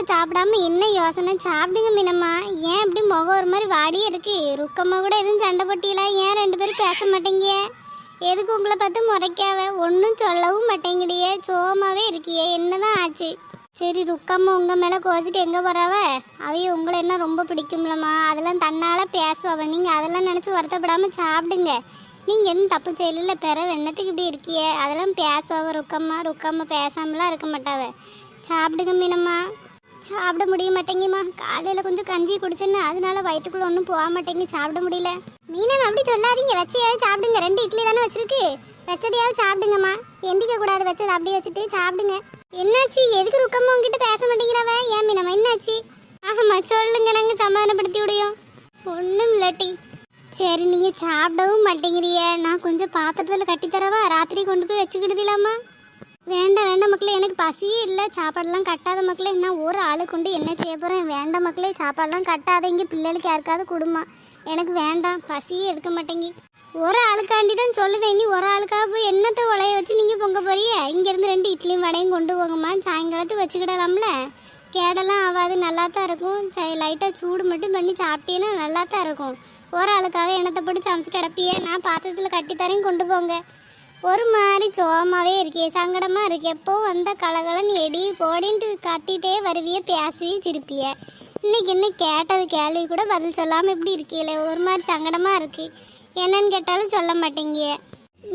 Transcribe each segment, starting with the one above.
சாப்பிடாம என்ன யோசனை? சாப்பிடுங்க மீனம்மா. ஏன் இப்படி முகம் ஒரு மாதிரி வாடியே இருக்கு? ருக்கம்மா கூட எதுவும் சண்டை போட்டியல? ஏன் ரெண்டு பேரும் பேச மாட்டேங்க? எதுக்கு உங்களை பார்த்து முறைக்காவ? ஒன்றும் சொல்லவும் மாட்டேங்கிறியே, சோமாவே இருக்கியே, என்னதான் ஆச்சு? சரி, ருக்கம்மா உங்கள் மேலே கோச்சிட்டு எங்கே போறாவ? அவைய உங்களை என்ன ரொம்ப பிடிக்கும்லம்மா, அதெல்லாம் தன்னால் பேசுவாவ. நீங்கள் அதெல்லாம் நினச்சி வருத்தப்படாமல் சாப்பிடுங்க. நீங்கள் எதுவும் தப்பு செய்யல, பிற வெண்ணத்துக்கு இப்படி இருக்கியே, அதெல்லாம் பேசுவாவ ருக்கம்மா. ருக்கம்மா பேசாமலாம் இருக்க மாட்டாவ. சாப்பிடுங்க மீனம்மா. சாப்பிட முடிய மாட்டேங்கம்மா. காலையில் கொஞ்சம் கஞ்சி குடிச்சேன்னு அதனால வயிற்றுக்குள்ள ஒன்றும் போக மாட்டேங்க, சாப்பிட முடியல. மீனம் அப்படி சொல்லாதீங்க, வச்சையாவது சாப்பிடுங்க. 2 இட்லி தானே வச்சிருக்கு, வச்சதையாவது சாப்பிடுங்கம்மா. எந்திக்க கூடாது, வச்சது அப்படியே வச்சுட்டு சாப்பிடுங்க. என்னாச்சு? எதுக்கு ருக்கம்மா உங்ககிட்ட பேச மாட்டேங்கிறவ? ஏன் மீனம்மா என்னாச்சு? ஆமாம்மா சொல்லுங்க, நாங்கள் சமாதானப்படுத்தி விடுவோம். ஒன்றும் இல்லாட்டி. சரி, நீங்கள் சாப்பிடவும் மாட்டேங்கிறிய, நான் கொஞ்சம் பாத்திரத்தில் கட்டித்தரவா? ராத்திரி கொண்டு போய் வச்சுக்கிடுதில்லாமா? வேண்டாம் வேண்டாம் மக்களே, எனக்கு பசியே இல்லை. சாப்பாடெல்லாம் கட்டாத மக்களே. நான் ஒரு ஆளு கொண்டு என்ன செய்ய போகிறேன்? வேண்டாம் மக்களே, சாப்பாடெல்லாம் கட்டாத. இங்கே பிள்ளைகளுக்கு யாருக்காவது கொடுமா. எனக்கு வேண்டாம், பசியே எடுக்க மாட்டேங்கி. ஒரு ஆளுக்காண்டி தான் சொல்லுதேன். இனி ஒரு ஆளுக்காக போய் என்னத்தை உலைய வச்சு நீங்கள் பொங்க போறிய? இங்கேருந்து 2 இட்லியும் வடையும் கொண்டு போங்கம்மா. சாயங்காலத்துக்கு வச்சுக்கிடலாம்ல, கேடெல்லாம் ஆகாது, நல்லா தான் இருக்கும். லைட்டாக சூடு மட்டும் பண்ணி சாப்பிட்டீங்கன்னா நல்லா தான் இருக்கும். ஒரு ஆளுக்காக எண்ணத்தை போட்டு சமைச்சிட்டு கிடப்பியே. நான் பாத்திரத்தில் கட்டித்தரேன், கொண்டு போங்க. ஒரு மாதிரி சோகமாகவே இருக்கே, சங்கடமாக இருக்கு. எப்போ வந்த கலகலன்னு எடி போடின்ட்டு கத்திட்டே வருவிய, பேசுவிய, சிரிப்பிய. இன்னைக்கு என்ன கேட்டது கேள்வி கூட பதில் சொல்லாமல் இப்படி இருக்கீங்களே, ஒரு மாதிரி சங்கடமாக இருக்குது. என்னன்னு கேட்டாலும் சொல்ல மாட்டேங்க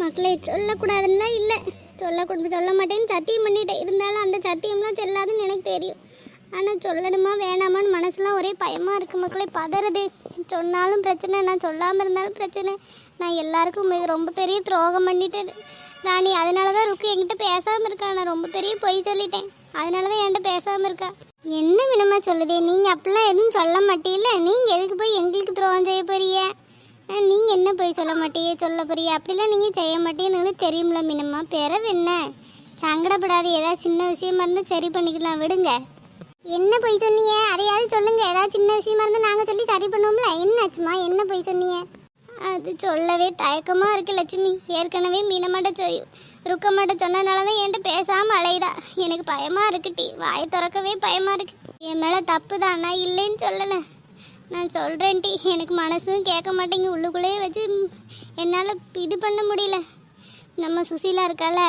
மக்களே. சொல்லக்கூடாதுன்னா இல்லை, சொல்ல மாட்டேன்னு சத்தியம் பண்ணிட்டேன். இருந்தாலும் அந்த சத்தியம்லாம் செல்லாதுன்னு எனக்கு தெரியும். ஆனால் சொல்லணுமா வேணாமான்னு மனசுலாம் ஒரே பயமாக இருக்குது மக்களே. பதறது. சொன்னாலும் பிரச்சனை, நான் சொல்லாமல் இருந்தாலும் பிரச்சனை. நான் எல்லாருக்கும் ரொம்ப பெரிய துரோகம் பண்ணிட்டேன் ராணி. அதனால தான் ருக்கு என்கிட்ட பேசாமல் இருக்கா. நான் ரொம்ப பெரிய பொய் சொல்லிட்டேன், அதனால தான் என்கிட்ட பேசாமல் இருக்கா. என்ன வினமா சொல்லுதே? நீங்கள் அப்படிலாம் எதுவும் சொல்ல மாட்டீல்ல. நீங்கள் எதுக்கு போய் எங்களுக்கு துரோகம் செய்ய போறிய? நீங்கள் என்ன போய் சொல்ல மாட்டீங்க, சொல்ல போறிய? அப்படிலாம் நீங்கள் செய்ய மாட்டீங்கன்னு தெரியும்ல மினம்மா. பிறவு என்ன? சங்கடப்படாது, ஏதாவது சின்ன விஷயமா இருந்தால் சரி பண்ணிக்கலாம், விடுங்க. என்ன போய் சொன்னீங்க? அதையாவது சொல்லுங்க. ஏதாவது சின்ன விஷயமா இருந்தால் நாங்கள் சொல்லி சரி பண்ணுவோம்ல. என்னாச்சுமா? என்ன போய் சொன்னீங்க? அது சொல்லவே தயக்கமாக இருக்குது லட்சுமி. ஏற்கனவே மீனமாட்ட ருக்கமாட்ட சொன்னனால தான் என்கிட்ட பேசாமல் அலையுதா. எனக்கு பயமாக இருக்குட்டி, வாயை திறக்கவே பயமாக இருக்கு. என் மேலே தப்பு தான், நான் இல்லைன்னு சொல்லலை. நான் சொல்கிறேன் டி, எனக்கு மனசும் கேட்க மாட்டேங்க. உள்ளுக்குள்ளேயே வச்சு என்னால் இது பண்ண முடியல. நம்ம சுசீலா இருக்கால,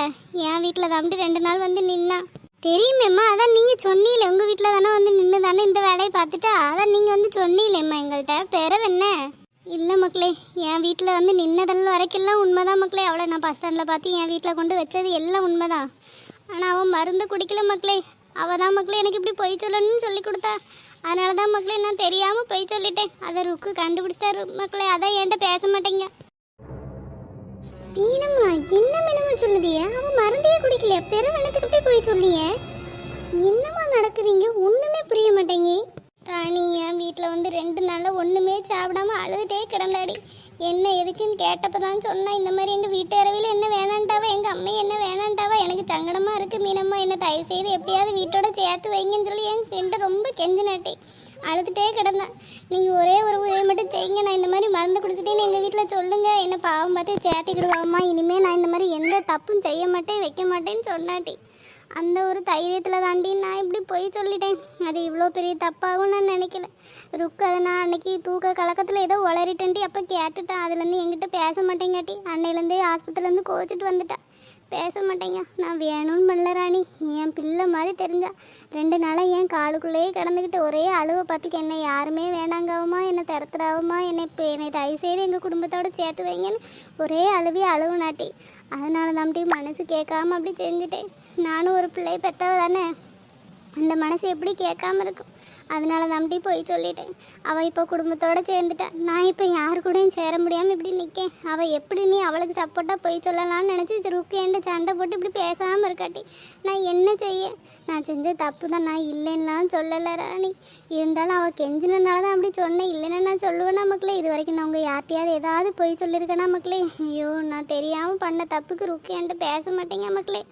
என் வீட்டில் தான் 2 நாள் வந்து நின்னா. தெரியுமேம்மா, அதான் நீங்கள் சொன்னீங்களே, உங்கள் வீட்டில் தானே வந்து நின்று தானே இந்த வேலையை பார்த்துட்டா. அதான் நீங்கள் வந்து சொன்னீங்களேம்மா எங்கள்கிட்ட. பிறவு என்ன? இல்லை மக்களே, என் வீட்டில் வந்து நின்னதெல்லாம் வரைக்கெல்லாம் உண்மைதான் மக்களே. அவளை நான் பஸ் ஸ்டாண்டில் பார்த்து என் வீட்டில் கொண்டு வச்சது எல்லாம் உண்மைதான். ஆனால் அவன் மருந்து குடிக்கல மக்களே. அவள் தான் மக்களே எனக்கு இப்படி பொய் சொல்லணும்னு சொல்லி கொடுத்தா. அதனால தான் மக்களே நான் தெரியாமல் பொய் சொல்லிட்டேன். அதை ருக்கு கண்டுபிடிச்சிட்டாரு மக்களே. அதான் என்கிட்ட பேச மாட்டேங்க. மீனம்மா என்ன மீனம்மா சொல்லுதிய? அவன் மருந்தையே குடிக்கலையா? பெருவெள்ளத்துக்கு போய் பொய் சொல்லிய? என்னம்மா நடக்குதுங்க? ஒன்றுமே புரிய மாட்டேங்க ராணி. என் வீட்டில் வந்து 2 நாளில் ஒன்றுமே சாப்பிடாம அழுதுகிட்டே கிடந்தாடி. என்ன எதுக்குன்னு கேட்டப்போ தான் சொன்னா, இந்த மாதிரி எங்கள் வீட்டு இரவில் என்ன வேணான்ட்டாவா, எங்கள் அம்மை என்ன வேணான்ட்டாவா, எனக்கு சங்கடமாக இருக்குது மீனம்மா, என்னை தயவு செய்து எப்படியாவது வீட்டோட சேர்த்து வைங்கன்னு சொல்லி என்கிட்ட ரொம்ப கெஞ்சினாட்டே. அழுதுகிட்டே கிடந்தேன். நீங்கள் ஒரே ஒரு உதவி மட்டும் செய்யுங்க, நான் இந்த மாதிரி மருந்து குடிச்சிட்டேன்னு எங்கள் வீட்டில் சொல்லுங்கள், என்னை பாவம் பார்த்து சேர்த்துக்கிடுவாம்மா. இனிமேல் நான் இந்த மாதிரி எந்த தப்பும் செய்ய மாட்டேன், வைக்க மாட்டேன்னு சொன்னாட்டி. அந்த ஒரு தைரியத்தில் தாண்டி நான் இப்படி போய் சொல்லிட்டேன். அது இவ்வளோ பெரிய தப்பாகவும் நான் நினைக்கல. ருக்கு அதை நான் அன்னைக்கு தூக்க கலக்கத்தில் ஏதோ உளறிட்டேன்ட்டி. அப்போ கேட்டுட்டேன். அதுலேருந்து என்கிட்ட பேச மாட்டேங்காட்டி. அன்னையிலேருந்தே ஆஸ்பத்திரிலேருந்து கோச்சிட்டு வந்துட்டா. பேச மாட்டேங்க. நான் வேணும்னு பண்ணல ராணி. என் பிள்ளை மாதிரி தெரிஞ்சா 2 நாளாக என் காலுக்குள்ளேயே கிடந்துக்கிட்டு ஒரே அழுவை பார்த்துக்க. என்னை யாருமே வேணாங்காவுமா, என்னை திறத்துடாவுமா, என்னை தயவு செய்து எங்கள் குடும்பத்தோடு சேர்த்து வைங்கன்னு ஒரே அழுவு நாட்டி. அதனால தான் மனசு கேட்காம அப்படி செஞ்சுட்டேன். நானும் ஒரு பிள்ளை பெற்றவ தானே, அந்த மனசு எப்படி கேட்காம இருக்கும். அதனால தான் போய் சொல்லிட்டேன். அவள் இப்போ குடும்பத்தோடு சேர்ந்துட்டான். நான் இப்போ யாரு கூடயும் சேர முடியாமல் இப்படி நிற்கேன். அவள் எப்படி நீ அவளுக்கு சப்போர்ட்டாக போய் சொல்லலாம்னு நினச்சி ருக்கு என்கிட்ட சண்டை போட்டு இப்படி பேசாமல் இருக்காட்டி நான் என்ன செய்ய? நான் செஞ்ச தப்பு தான், நான் இல்லைன்னாலும் சொல்லலை ராணி. இருந்தாலும் அவள் கெஞ்சினனால தான் அப்படி சொன்னேன். இல்லைன்னா நான் சொல்லுவேன்னா மக்களே. இது வரைக்கும் நான் உங்கள் யார்ட்டையாவது ஏதாவது போய் சொல்லியிருக்கேனா மக்களே? ஐயோ, நான் தெரியாமல் பண்ண தப்புக்கு ருக்கு என்கிட்ட பேச மாட்டேங்க மக்களே.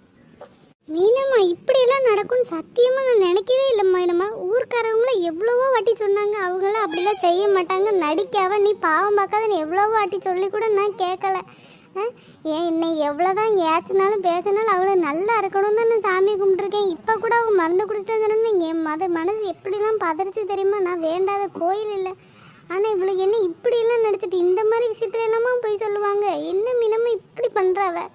மீனம்மா இப்படியெல்லாம் நடக்கும்னு சத்தியமாக நான் நினைக்கவே இல்லைம்மா. என்னம்மா ஊர்க்காரவங்கள எவ்வளவோ வாட்டி சொன்னாங்க, அவங்களாம் அப்படிலாம் செய்ய மாட்டாங்க, நடிக்காவ, நீ பாவம் பார்க்காதன்னு எவ்வளவோ வாட்டி சொல்லி கூட நான் கேட்கல. ஏன் என்னை எவ்வளோதான் ஏச்சினாலும் பேசினாலும் அவளை நல்லா இருக்கணும் தான் நான் சாமி கும்பிட்டுருக்கேன். இப்போ கூட அவள் மருந்து குடிச்சிட்டு வந்துடணும் என் மனசு எப்படிலாம் பதறிச்சு தெரியுமா? நான் வேண்டாத கோயில் இல்லை, ஆனால் இவளுக்கு என்ன இப்படிலாம் நடிச்சிட்டு இந்த மாதிரி விஷயத்துல எல்லாமா போய் சொல்லுவாங்க. என்ன மினமா இப்படி பண்ணுறாவ?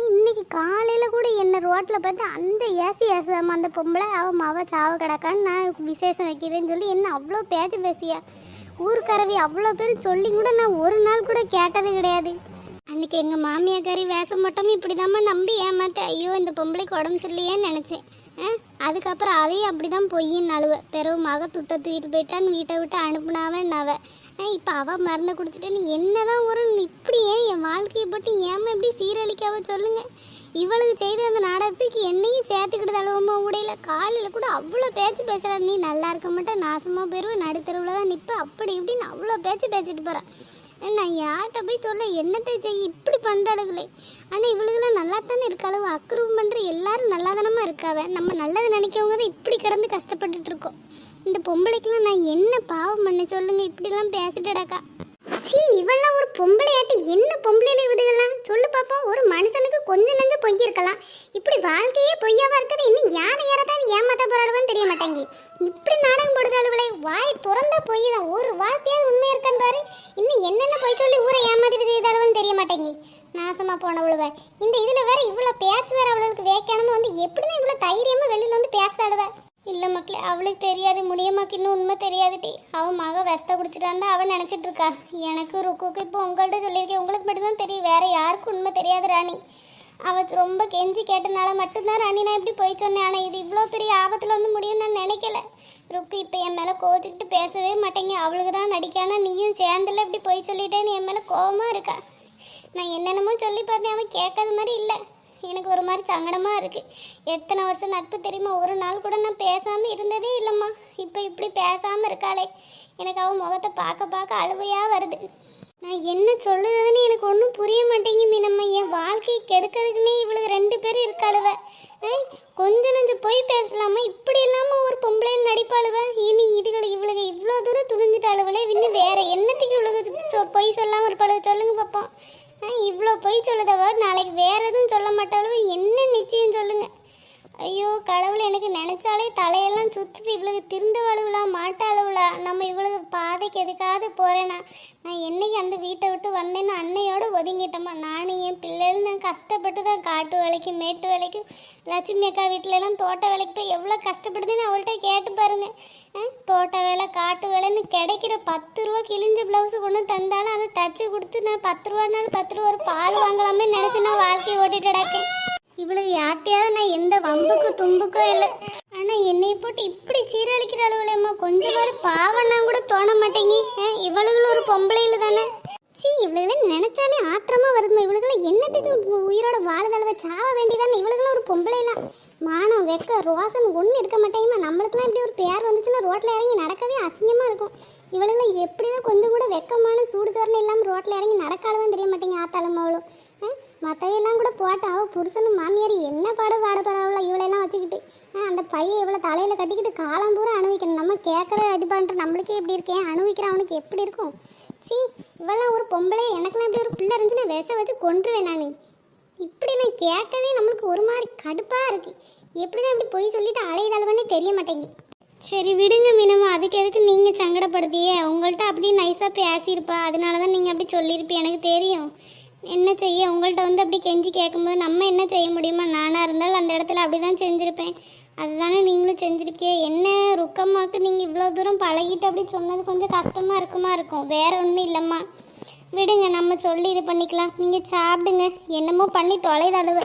இன்னைக்கு காலையில் கூட என்னை ரோட்டில் பார்த்து அந்த ஏசாமா அந்த பொம்பளை அவள் சாவ கிடக்கான்னு நான் விசேஷம் வைக்கிறேன்னு சொல்லி என்ன அவ்வளோ பேசியா? ஊருக்காரவி அவ்வளோ பேர் சொல்லி கூட நான் ஒரு நாள் கூட கேட்டது கிடையாது. அன்றைக்கி எங்கள் மாமியாக்காரி வேஷம் மட்டும் இப்படி தாம்மா நம்பி ஏமாத்த. ஐயோ இந்த பொம்பளைக்கு உடம்பு சரியில்லையேன்னு நினச்சேன். அதுக்கப்புறம் அதையும் அப்படி தான் பொய்யின்னு அழுவ. பிறகு மக துட்டை தூக்கிட்டு போயிட்டான்னு வீட்டை விட்டு அனுப்புனாவன் அவ. இப்போ அவள் மருந்து குடிச்சிட்டு நீ என்ன தான் ஒரு இப்படி ஏன் என் வாழ்க்கையை போட்டு ஏமா எப்படி சீரழிக்காவ சொல்லுங்கள். இவளுக்கு செய்த அந்த நாடகத்துக்கு என்னையும் சேர்த்துக்கிட்டு அழுவமா உடையில. காலையில் கூட அவ்வளோ பேசுகிறா. நீ நல்லா இருக்க மாட்டேன், நாசமாக போயிடுவேன், நடுத்தருவில் தான் நிற்ப, அப்படி இப்படின்னு அவ்வளோ பேசிட்டு போகிறேன். நான் யார்கிட்ட போய் சொல்ல என்னத்தை செய்ய இப்படி பண்ணுறாளுகளே. ஆனால் இவளுக்கெல்லாம் நல்லா தானே இருக்காளவு. அக்ரூவ் பண்ணுற எல்லாரும் நல்லா தானமாக இருக்காவ. நம்ம நல்லது நினைக்கவங்க தான் இப்படி கிடந்து கஷ்டப்பட்டுட்டு இருக்கோம். இந்த பொம்பளைக்கெல்லாம் நான் என்ன பாவம் பண்ண சொல்லுங்க, இப்படிலாம் பேசிட்டடாக்கா. சீ, இவெல்லாம் ஒரு பொம்பளையாட்டி என்ன பொம்பளையில விடுதலாம் சொல்லு பாப்போம். ஒரு மனுஷனுக்கு கொஞ்சம் நஞ்ச பொய் இருக்கலாம், இப்படி வாழ்க்கையே பொய்யாவா இருக்குது. இன்னும் யாரையாரதான் ஏமாத்த போராடுவான்னு தெரிய மாட்டேங்கி இப்படி நாடகம் போடுதாளுகளே. வாய் திறந்தா பொய் தான், ஒரு வார்த்தையாவது உண்மை இருக்கான்னு பாரு. இன்னும் என்னென்ன பொய் சொல்லி ஊரை ஏமாத்திட்டு செய்தாளுன்னு தெரிய மாட்டேங்கி நாசமா போனவளுவ. இந்த இதுல வேற இவ்வளோ பேச்சு வேற அவளுக்கு வேக்கானமா வந்து எப்படிதான் இவ்வளோ தைரியமா வெளியில வந்து பேசாடுவ. இல்லை மக்களே, அவளுக்கு தெரியாது, முடியமாக்கு இன்னும் உண்மை தெரியாதுட்டி. அவன் மக வெஸ்த குடிச்சிட்டான் தான் அவன் நினச்சிட்டு இருக்கா. எனக்கு ருக்குக்கு இப்போ உங்கள்கிட்ட சொல்லியிருக்கேன், உங்களுக்கு மட்டும்தான் தெரியும், வேற யாருக்கும் உண்மை தெரியாது ராணி. அவள் ரொம்ப கெஞ்சி கேட்டனால மட்டும்தான் ராணி நான் இப்படி போய் சொன்னேன். ஆனால் இது இவ்வளோ பெரிய ஆபத்தில் வந்து முடியும்னு நான் நினைக்கல. ருக்கு இப்போ என் மேலே கோச்சிக்கிட்டு பேசவே மாட்டேங்க. அவளுக்கு தான் நடிக்கானா நீயும் சேர்ந்தில்ல இப்படி போய் சொல்லிட்டேன்னு என் மேலே கோபமாக இருக்கா. நான் என்னென்னமோ சொல்லி பார்த்தேன், அவன் கேட்காத மாதிரி இல்லை. எனக்கு ஒரு மாதிரி சங்கடமாக இருக்குது. எத்தனை வருஷம் நட்பு தெரியுமா? ஒரு நாள் கூட நான் பேசாமல் இருந்ததே இல்லைம்மா. இப்போ இப்படி பேசாமல் இருக்காளே, எனக்கு அவன் முகத்தை பார்க்க அழுவையாக வருது. நான் என்ன சொல்லுதுன்னு எனக்கு ஒன்றும் புரிய மாட்டேங்கி மீனம்மா. என் வாழ்க்கையை கெடுக்கிறதுக்குன்னே இவளுக்கு 2 பேரும் இருக்காளுவ. கொஞ்சம் நஞ்சம் போய் பேசலாமா? இப்படி இல்லாமல் ஒரு பொம்பளையில் நடிப்பாளுவ. இனி இவளுக்கு இவ்வளோ தூரம் துணிஞ்சிட்டாளுவளே. இன்னும் வேற என்னத்துக்கு இவளுக்கு பொய் சொல்லாமல் இருப்பாளுவ சொல்லுங்க பார்ப்போம். இவ்வளோ பொய் சொல்லுதவ நாளைக்கு வேற எதுவும் சொல்ல மாட்டாலும் என்ன நிச்சயம் சொல்லுங்க. ஐயோ கடவுள், எனக்கு நினச்சாலே தலையெல்லாம் சுற்றுது. இவளுக்கு திருந்தவளுவலா மாட்டாளுவலா? நம்ம இவளுக்கு பாதைக்கு எதுக்காவது போகிறேன்னா நான் என்னைக்கு அந்த வீட்டை விட்டு வந்தேன்னா அன்னையோடு ஒதுங்கிட்டோமா. நானும் என் பிள்ளைகள் நான் கஷ்டப்பட்டு தான் காட்டு வேலைக்கு மேட்டு வேலைக்கு லட்சுமி அக்கா வீட்டிலலாம் தோட்ட வேலைக்கு போய் எவ்வளோ கஷ்டப்படுதுன்னு அவள்கிட்ட கேட்டு பாருங்க. தோட்ட வேலை காட்டு வேலைன்னு கிடைக்கிற 10 ரூபா கிழிஞ்ச ப்ளவுஸு கொண்டு தந்தாலும் அதை தச்சு கொடுத்து நான் 10 ரூபானாலும் 10 ரூபா ஒரு பால் வாங்கலாமே நினச்சி நான் வாழ்க்கையை ஓட்டிட்டடாக்கேன். இவளுக்கு யார்ட்டையாவது நான் எந்த வம்புக்கு தும்புக்கோ இல்லை. ஆனால் என்னை போட்டு இப்படி சீரழிக்கிற அளவுலேம்மா கொஞ்சம் மாதிரி பாவம்னா கூட தோண மாட்டேங்கி. இவளுகளும் ஒரு பொம்பளையில தானே. சீ, இவளுகளை நினைச்சாலே ஆத்திரமா வருதுமா. இவளுகளை என்னத்துக்கு உயிரோட வாழுதளவை சாவ வேண்டியதானே. இவளுகளும் ஒரு பொம்பளைலாம் மானம் வெக்க ரோசன் ஒன்றும் இருக்க மாட்டேங்குமா. நம்மளுக்குலாம் இப்படி ஒரு பேர் வந்துச்சுன்னா ரோட்டில் இறங்கி நடக்கவே அசிங்கமாக இருக்கும். இவளுகளை எப்படிதான் கொஞ்சம் கூட வெக்கமான சூடு சோரணை இல்லாமல் ரோட்டில் இறங்கி நடக்காளவும் தெரிய மாட்டேங்க ஆத்தாளம்மாவளும். மற்றவையெல்லாம் கூட போட்டு அவள் புருஷனும் மாமியார் என்ன பாடுபடுறாவளோ இவளெல்லாம் வச்சுக்கிட்டு. அந்த பையன் இவ்வளோ தலையில் கட்டிக்கிட்டு காலம் பூரா அனுபவிக்கணும். நம்ம கேட்குற இது பண்ணுற நம்மளுக்கே எப்படி இருக்கேன், அனுபவிக்கிற அவனுக்கு எப்படி இருக்கும். சீ, இவெல்லாம் ஒரு பொம்பளை. எனக்கெல்லாம் இப்படி ஒரு பிள்ளை இருந்துச்சுன்னா விஷ வச்சு கொன்றுவேன் நான். இப்படி நான் கேட்கவே நம்மளுக்கு ஒரு மாதிரி கடுப்பாக இருக்குது. எப்படி தான் இப்படி போய் சொல்லிட்டு அலையதளவுன்னே தெரிய மாட்டேங்கி. சரி விடுங்க மீனம்மா, அதுக்கு எதுக்கு நீங்கள் சங்கடப்படுத்தியே? உங்கள்கிட்ட அப்படியே நைஸாக பேசியிருப்பா, அதனால தான் நீங்கள் அப்படி சொல்லியிருப்பீ. எனக்கு தெரியும். என்ன செய்ய, உங்கள்கிட்ட வந்து அப்படி கெஞ்சி கேட்கும்போது நம்ம என்ன செய்ய முடியுமா? நானாக இருந்தாலும் அந்த இடத்துல அப்படி தான் செஞ்சுருப்பேன். அதுதானே நீங்களும் செஞ்சுருப்பீங்க. என்ன ருக்கம்மாக்கு நீங்கள் இவ்வளோ தூரம் பழகிட்டு அப்படி சொன்னது கொஞ்சம் கஷ்டமாக இருக்கும். வேற ஒன்றும் இல்லைம்மா, விடுங்க, நம்ம சொல்லி இது பண்ணிக்கலாம். நீங்கள் சாப்பிடுங்க, என்னமோ பண்ணி தொலைதளவு.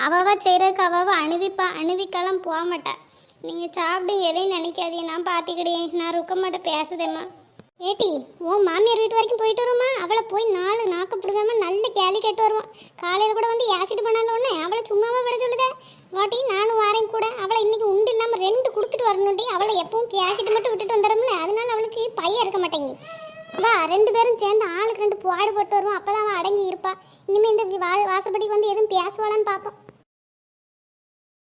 அவவா செய்கிறதுக்கு அவவா அணுவிக்காலாம் போக மாட்டா. நீங்கள் சாப்பிடுங்க, எதையும் நினைக்காதீங்க, நான் பார்த்துக்கிட்டேன். நான் ருக்கம்மாட்ட பேசுதேம்மா. ஏட்டி, உன் மாமியார் வீட்டு வரைக்கும் போயிட்டு வருமா? அவளை போய் 4 நாக்கு பிடிக்காம நல்ல கேள்வி கேட்டு வருவான். காலையில் கூட வந்து ஆசிட் பண்ணாலும் ஒன்று அவளை சும்மாவா விட சொல்லுதே. வாட்டி நானும் வாரேன் கூட. அவளை இன்னைக்கு உண்டு இல்லாமல் 2 கொடுத்துட்டு வரணும்டி. அவளை எப்பவும் ஆசிட் மட்டும் விட்டுட்டு வந்துடும்ல, அதனால அவளுக்கு பையன் இருக்க மாட்டேங்கி. வா, 2 பேரும் சேர்ந்து ஆளுக்கு 2 பாடுபட்டு வருவோம். அப்போ தான் அவள் அடங்கி இருப்பா. இனிமேல் இந்த வாசப்படிக்கு வந்து எதுவும் பேசுவாளான்னு பார்ப்போம்.